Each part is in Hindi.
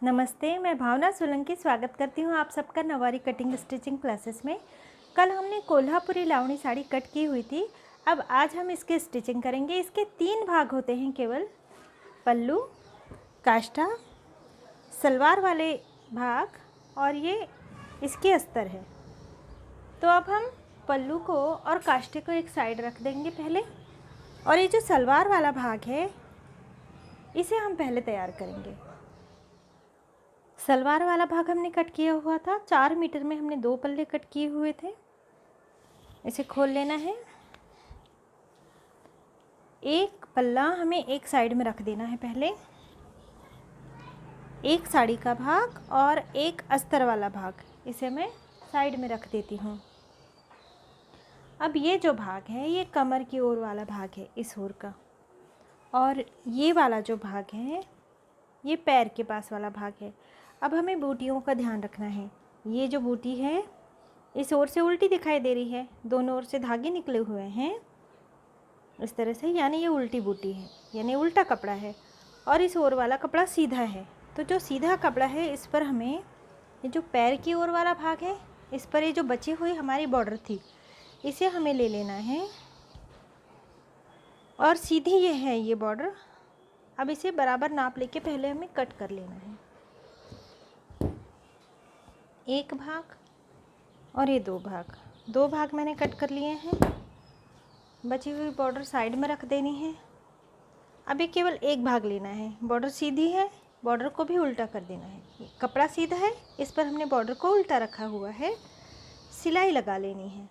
नमस्ते, मैं भावना सोलंकी स्वागत करती हूँ आप सबका नवारी कटिंग स्टिचिंग क्लासेस में। कल हमने कोल्हापुरी लावणी साड़ी कट की हुई थी। अब आज हम इसकी स्टिचिंग करेंगे। इसके 3 भाग होते हैं केवल, पल्लू, काष्ठा, सलवार वाले भाग और ये इसके अस्तर है। तो अब हम पल्लू को और काष्ठे को एक साइड रख देंगे पहले, और ये जो सलवार वाला भाग है इसे हम पहले तैयार करेंगे। सलवार वाला भाग हमने कट किया हुआ था, 4 मीटर में हमने 2 पल्ले कट किए हुए थे। इसे खोल लेना है। एक पल्ला हमें एक साइड में रख देना है पहले, एक साड़ी का भाग और एक अस्तर वाला भाग, इसे मैं साइड में रख देती हूँ। अब ये जो भाग है ये कमर की ओर वाला भाग है इस ओर का, और ये वाला जो भाग है ये पैर के पास वाला भाग है। अब हमें बूटियों का ध्यान रखना है। ये जो बूटी है इस ओर से उल्टी दिखाई दे रही है, दोनों ओर से धागे निकले हुए हैं इस तरह से, यानी ये उल्टी बूटी है, यानी उल्टा कपड़ा है। और इस ओर वाला कपड़ा सीधा है। तो जो सीधा कपड़ा है इस पर हमें ये जो पैर की ओर वाला भाग है इस पर ये जो बची हुई हमारी बॉर्डर थी इसे हमें ले लेना है, और सीधी ये है ये बॉर्डर। अब इसे बराबर नाप लेके पहले हमें कट कर लेना है। एक भाग और ये 2 भाग, 2 भाग मैंने कट कर लिए हैं। बची हुई बॉर्डर साइड में रख देनी है। अब ये केवल एक भाग लेना है। बॉर्डर सीधी है, बॉर्डर को भी उल्टा कर देना है। कपड़ा सीधा है, इस पर हमने बॉर्डर को उल्टा रखा हुआ है। सिलाई लगा लेनी है।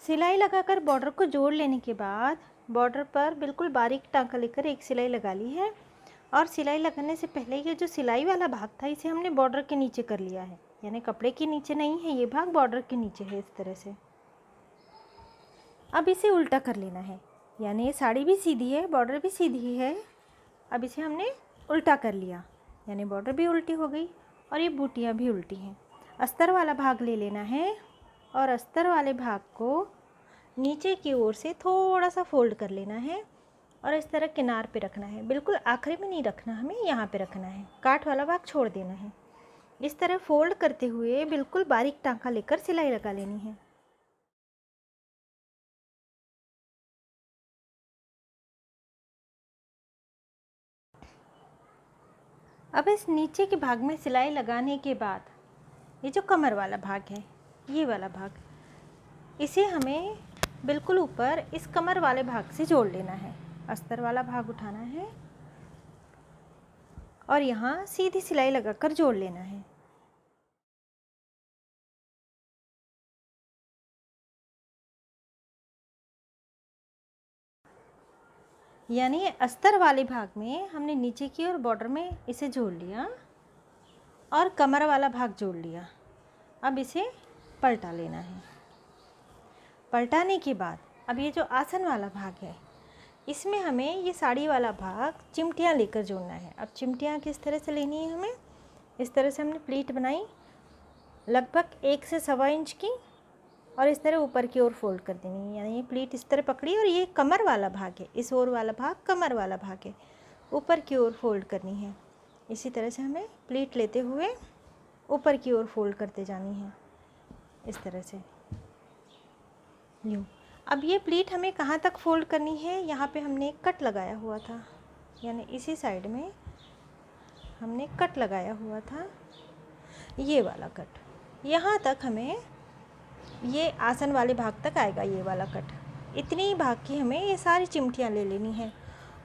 सिलाई लगाकर बॉर्डर को जोड़ लेने के बाद बॉर्डर पर बिल्कुल बारीक टाँका लेकर एक सिलाई लगा ली है। और सिलाई लगाने से पहले ये जो सिलाई वाला भाग था इसे हमने बॉर्डर के नीचे कर लिया है, यानी कपड़े के नीचे नहीं है, ये भाग बॉर्डर के नीचे है इस तरह से। अब इसे उल्टा कर लेना है, यानी ये साड़ी भी सीधी है, बॉर्डर भी सीधी है। अब इसे हमने उल्टा कर लिया, यानी बॉर्डर भी उल्टी हो गई और ये बूटियाँ भी उल्टी हैं। अस्तर वाला भाग ले लेना है और अस्तर वाले भाग को नीचे की ओर से थोड़ा सा फोल्ड कर लेना है और इस तरह किनार पे रखना है। बिल्कुल आखिरी में नहीं रखना, हमें यहाँ पे रखना है। काट वाला भाग छोड़ देना है। इस तरह फोल्ड करते हुए बिल्कुल बारीक टाँका लेकर सिलाई लगा लेनी है। अब इस नीचे के भाग में सिलाई लगाने के बाद ये जो कमर वाला भाग है, ये वाला भाग, इसे हमें बिल्कुल ऊपर इस कमर वाले भाग से जोड़ लेना है। अस्तर वाला भाग उठाना है और यहाँ सीधी सिलाई लगाकर जोड़ लेना है। यानी अस्तर वाले भाग में हमने नीचे की ओर बॉर्डर में इसे जोड़ लिया और कमर वाला भाग जोड़ लिया। अब इसे पलटा लेना है। पलटाने के बाद अब ये जो आसन वाला भाग है इसमें हमें ये साड़ी वाला भाग चिमटियाँ लेकर जोड़ना है। अब चिमटियाँ किस तरह से लेनी है हमें, इस तरह से हमने प्लीट बनाई लगभग 1 से 1.25 इंच की, और इस तरह ऊपर की ओर फोल्ड कर देनी है। यानी ये प्लीट इस तरह पकड़ी और ये कमर वाला भाग है, इस ओर वाला भाग कमर वाला भाग है, यूपर की ओर फोल्ड करनी है। इसी तरह से हमें प्लीट लेते हुए ऊपर की ओर फोल्ड करते जानी है इस तरह से, यूँ। अब ये प्लीट हमें कहाँ तक फोल्ड करनी है, यहाँ पे हमने एक कट लगाया हुआ था, यानी इसी साइड में हमने कट लगाया हुआ था, ये वाला कट, यहाँ तक हमें ये आसन वाले भाग तक आएगा ये वाला कट। इतनी ही भाग की हमें ये सारी चिमटियाँ ले लेनी है।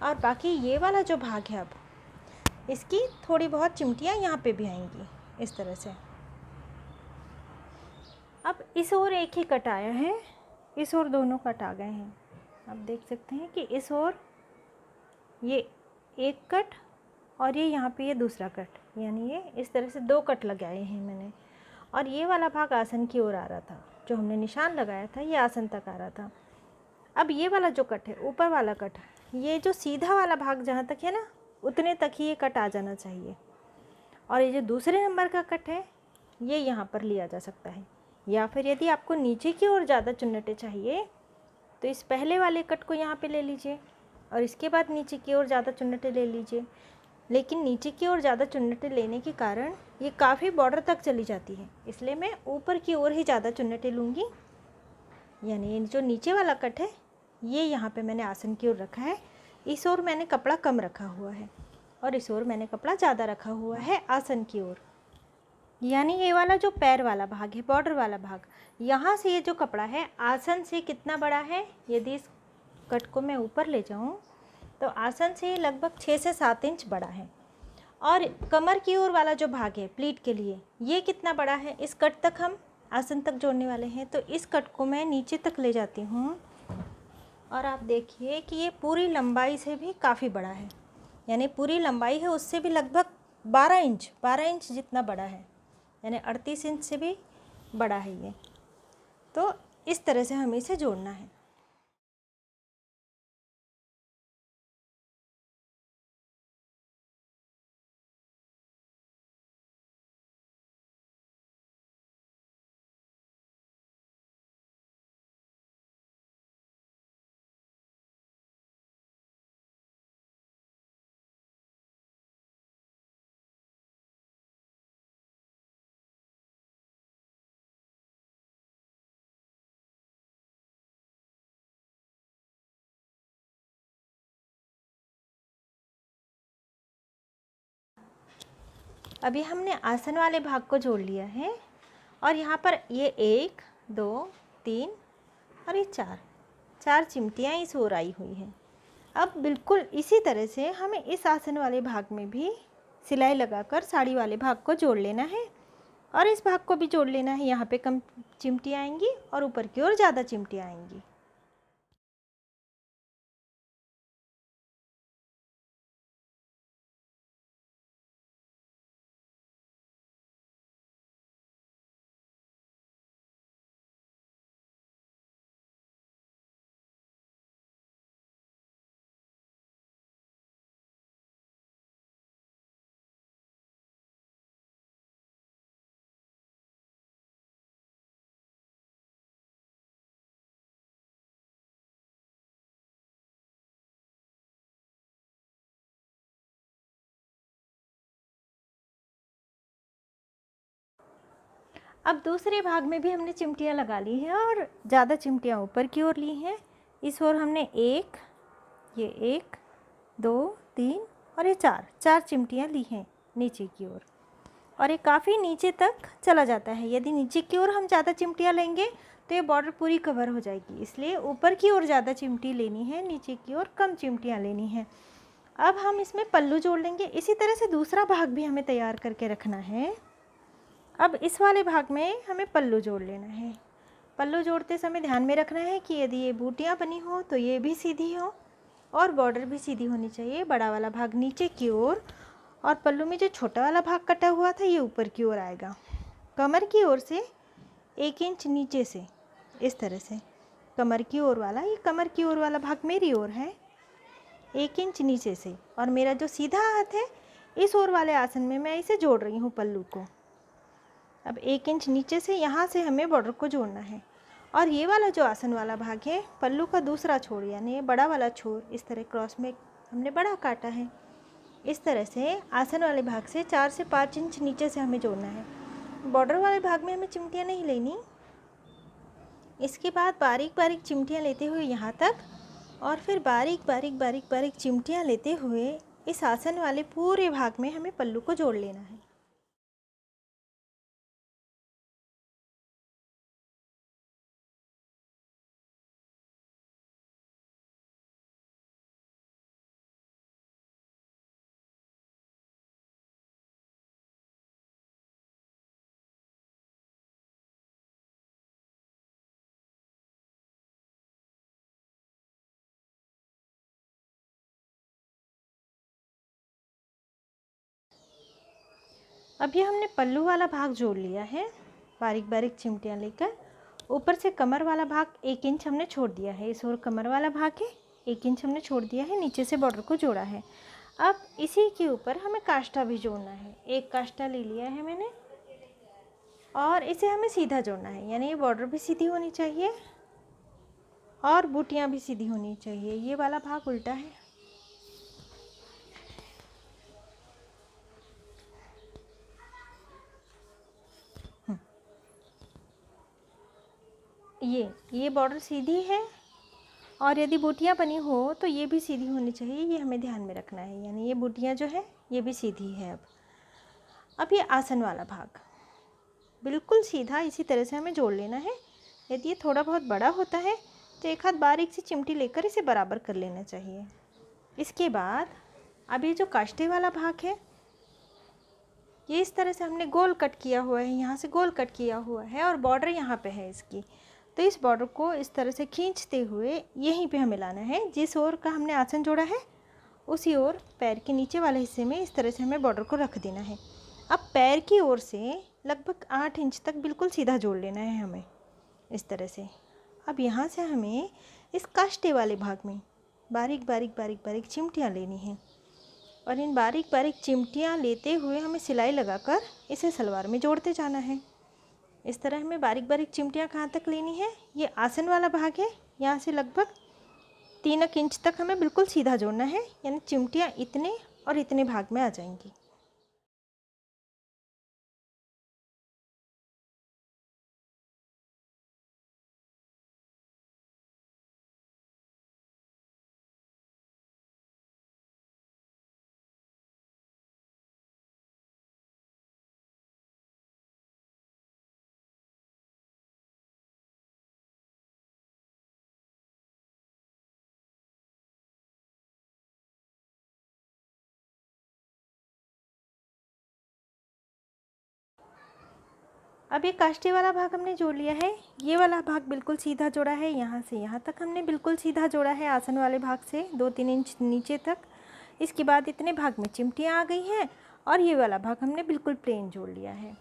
और बाकी ये वाला जो भाग है अब इसकी थोड़ी बहुत चिमटियाँ यहाँ पे भी आएंगी इस तरह से। अब इस ओर एक ही कट आया है, इस ओर दोनों कट आ गए हैं। आप देख सकते हैं कि इस ओर ये एक कट और ये यहाँ पे ये दूसरा कट, यानी ये इस तरह से 2 कट लगाए हैं मैंने। और ये वाला भाग आसन की ओर आ रहा था, जो हमने निशान लगाया था ये आसन तक आ रहा था। अब ये वाला जो कट है, ऊपर वाला कट, ये जो सीधा वाला भाग जहाँ तक है ना उतने तक ही ये कट आ जाना चाहिए। और ये जो दूसरे नंबर का कट है ये यहाँ पर लिया जा सकता है। या फिर यदि आपको नीचे की ओर ज़्यादा चुन्नटें चाहिए तो इस पहले वाले कट को यहाँ पे ले लीजिए और इसके बाद नीचे की ओर ज़्यादा चुन्नटें ले लीजिए। लेकिन नीचे की ओर ज़्यादा चुन्नटें लेने के कारण ये काफ़ी बॉर्डर तक चली जाती है, इसलिए मैं ऊपर की ओर ही ज़्यादा चुन्नटें लूँगी। यानी जो नीचे वाला कट है ये यहाँ पे मैंने आसन की ओर रखा है, इस ओर मैंने कपड़ा कम रखा हुआ है और इस ओर मैंने कपड़ा ज़्यादा रखा हुआ है आसन की ओर। यानी ये वाला जो पैर वाला भाग है, बॉर्डर वाला भाग, यहाँ से ये जो कपड़ा है आसन से कितना बड़ा है, यदि इस कट को मैं ऊपर ले जाऊँ तो आसन से लगभग 6 से 7 इंच बड़ा है। और कमर की ओर वाला जो भाग है प्लीट के लिए ये कितना बड़ा है, इस कट तक हम आसन तक जोड़ने वाले हैं, तो इस कट को मैं नीचे तक ले जाती हूँ और आप देखिए कि ये पूरी लंबाई से भी काफ़ी बड़ा है। यानी पूरी लंबाई है उससे भी लगभग 12 इंच जितना बड़ा है, यानी 38 इंच से भी बड़ा है ये। तो इस तरह से हमें इसे जोड़ना है। अभी हमने आसन वाले भाग को जोड़ लिया है और यहाँ पर ये 1 2 3 और ये 4 चिमटियाँ इस ओर आई हुई हैं। अब बिल्कुल इसी तरह से हमें इस आसन वाले भाग में भी सिलाई लगाकर साड़ी वाले भाग को जोड़ लेना है और इस भाग को भी जोड़ लेना है। यहाँ पे कम चिमटियाँ आएंगी और ऊपर की ओर ज़्यादा चिमटियाँ आएंगी। अब दूसरे भाग में भी हमने चिमटियाँ लगा ली हैं और ज़्यादा चिमटियाँ ऊपर की ओर ली हैं। इस ओर हमने ये 1 2 3 और ये 4 चिमटियाँ ली हैं नीचे की ओर और ये काफ़ी नीचे तक चला जाता है। यदि नीचे की ओर हम ज़्यादा चिमटियाँ लेंगे तो ये बॉर्डर पूरी कवर हो जाएगी, इसलिए ऊपर की ओर ज़्यादा चिमटी लेनी है, नीचे की ओर कम चिमटियाँ लेनी हैं। अब हम इसमें पल्लू जोड़ लेंगे। इसी तरह से दूसरा भाग भी हमें तैयार करके रखना है। अब इस वाले भाग में हमें पल्लू जोड़ लेना है। पल्लू जोड़ते समय ध्यान में रखना है कि यदि ये बूटियाँ बनी हो तो ये भी सीधी हो और बॉर्डर भी सीधी होनी चाहिए। बड़ा वाला भाग नीचे की ओर और पल्लू में जो छोटा वाला भाग कटा हुआ था ये ऊपर की ओर आएगा। कमर की ओर से 1 इंच नीचे से इस तरह से कमर की ओर वाला, ये कमर की ओर वाला भाग मेरी ओर है, 1 इंच नीचे से, और मेरा जो सीधा हाथ है इस ओर वाले आसन में मैं इसे जोड़ रही हूँ पल्लू को। अब 1 इंच नीचे से यहाँ से हमें बॉर्डर को जोड़ना है। और ये वाला जो आसन वाला भाग है पल्लू का दूसरा छोर, यानी ये बड़ा वाला छोर इस तरह क्रॉस में हमने बड़ा काटा है। इस तरह से आसन वाले भाग से 4 से 5 इंच नीचे से हमें जोड़ना है। बॉर्डर वाले भाग में हमें चिमटियाँ नहीं लेनी। इसके बाद बारीक बारीक चिमटियाँ लेते हुए यहाँ तक और फिर बारीक बारीक चिमटियाँ लेते हुए इस आसन वाले पूरे भाग में हमें पल्लू को जोड़ लेना है। अब ये हमने पल्लू वाला भाग जोड़ लिया है बारीक बारीक चिमटियाँ लेकर। ऊपर से कमर वाला भाग 1 इंच हमने छोड़ दिया है, इस ओर कमर वाला भाग है 1 इंच हमने छोड़ दिया है, नीचे से बॉर्डर को जोड़ा है। अब इसी के ऊपर हमें काष्ठा भी जोड़ना है। एक काष्ठा ले लिया है मैंने और इसे हमें सीधा जोड़ना है, यानी ये बॉर्डर भी सीधी होनी चाहिए और बूटियाँ भी सीधी होनी चाहिए। ये वाला भाग उल्टा है। ये बॉर्डर सीधी है और यदि बूटियाँ बनी हो तो ये भी सीधी होनी चाहिए, ये हमें ध्यान में रखना है। यानी ये बूटियाँ जो है ये भी सीधी है। अब ये आसन वाला भाग बिल्कुल सीधा इसी तरह से हमें जोड़ लेना है। यदि ये थोड़ा बहुत बड़ा होता है तो एक हाथ बारीक सी चिमटी लेकर इसे बराबर कर लेना चाहिए। इसके बाद अब ये जो काष्ठे वाला भाग है ये इस तरह से हमने गोल कट किया हुआ है, यहाँ से गोल कट किया हुआ है और बॉर्डर यहाँ पे है इसकी। तो इस बॉर्डर को इस तरह से खींचते हुए यहीं पे हमें लाना है। जिस ओर का हमने आसन जोड़ा है उसी ओर पैर के नीचे वाले हिस्से में इस तरह से हमें बॉर्डर को रख देना है। अब पैर की ओर से लगभग 8 इंच तक बिल्कुल सीधा जोड़ लेना है हमें इस तरह से। अब यहाँ से हमें इस काष्ठे वाले भाग में बारीक बारीक बारीक बारीक चिमटियाँ लेनी हैं और इन बारीक बारीक चिमटियाँ लेते हुए हमें सिलाई लगाकर इसे सलवार में जोड़ते जाना है। इस तरह हमें बारीक बारीक चिमटियाँ कहाँ तक लेनी है, ये आसन वाला भाग है, यहाँ से लगभग 3 इंच तक हमें बिल्कुल सीधा जोड़ना है, यानी चिमटियाँ इतने और इतने भाग में आ जाएंगी। अब ये काष्ठे वाला भाग हमने जोड़ लिया है। ये वाला भाग बिल्कुल सीधा जोड़ा है, यहाँ से यहाँ तक हमने बिल्कुल सीधा जोड़ा है आसन वाले भाग से 2-3 इंच नीचे तक। इसके बाद इतने भाग में चिमटियाँ आ गई हैं और ये वाला भाग हमने बिल्कुल प्लेन जोड़ लिया है।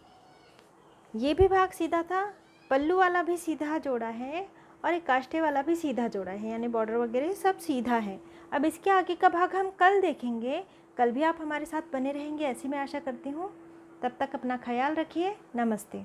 ये भी भाग सीधा था, पल्लू वाला भी सीधा जोड़ा है और एक काष्ठे वाला भी सीधा जोड़ा है, यानी बॉर्डर वगैरह सब सीधा है। अब इसके आगे का भाग हम कल देखेंगे। कल भी आप हमारे साथ बने रहेंगे ऐसी मैं आशा करती हूँ। तब तक अपना ख्याल रखिए। नमस्ते।